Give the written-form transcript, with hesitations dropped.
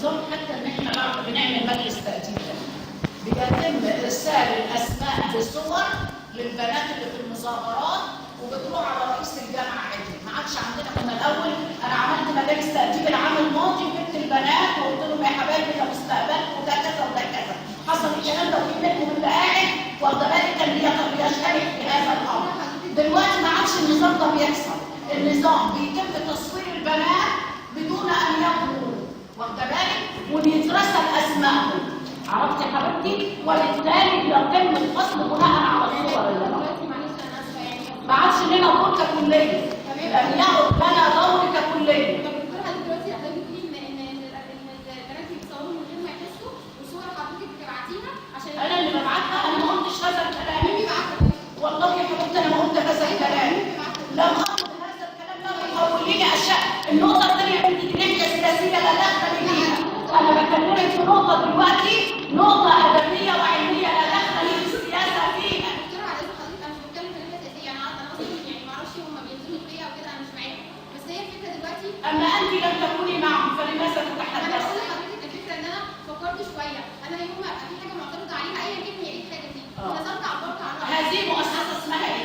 النظام حتى ان احنا بنعمل مجلس ترتيب بيتم ارسال الاسماء بصور للبنات اللي في المظاهرات وبتروح على رئيس الجامعه عادي. ما عادش عندنا. كنا الاول انا عملت مجالس ترتيب العام الماضي وجبت البنات وقلت لهم يا حبايبي ده مستقبلكم وده كذا وده كذا. حصل الكلام ده وفي منكم اللي قاعد واخده بالك كان بيشترك في هذا الامر. دلوقتي ما عادش النظام ده بيحصل. النظام بيتم تصوير البنات بدون ان يبلغوا واخده بالك وبيترسل اسمائهم. عرفتي يا حبيبتي؟ وبالتالي بيتم الفصل بناء على الصور اللي ما عادش لنا دور ككليه. لم يعد لنا دور ككليه. طب الدكتوره حضرتك دلوقتي حضرتك بتقولي ان البنات بيتصوروا من غير ما يحسوا وصور حضرتك بتبعتيها عشان انا اللي ببعتها. انا ما قلتش هذا الكلام. والله يا حبيبتي انا ما قلت هذا الكلام. لم اقل هذا الكلام. لا تحوليني اشياء. النقطه الثانيه بنتي دي ناحيه سياسيه لا دخل ليها. انا بكلمك في نقطه دلوقتي نقطه ادبيه وعلميه لا دخل للسياسه فيها. دكتوره على اذن حضرتك انا مش بتكلم في ناحيه سياسيه. انا اصلا يعني ما اعرفش هم بينزلوا فيا او كده انا مش معاهم. بس هي الفكره دلوقتي اما انت لم تكوني معهم فلماذا انا تتحدثي؟ بقول لحضرتك الفكره ان انا فكرت شويه. انا يوم ما ابقى في حاجه معترضه عليها ايا كان هي ايه الحاجه دي نزلت عبرت عن رأيي. هذه مؤسسه اسمها ايه؟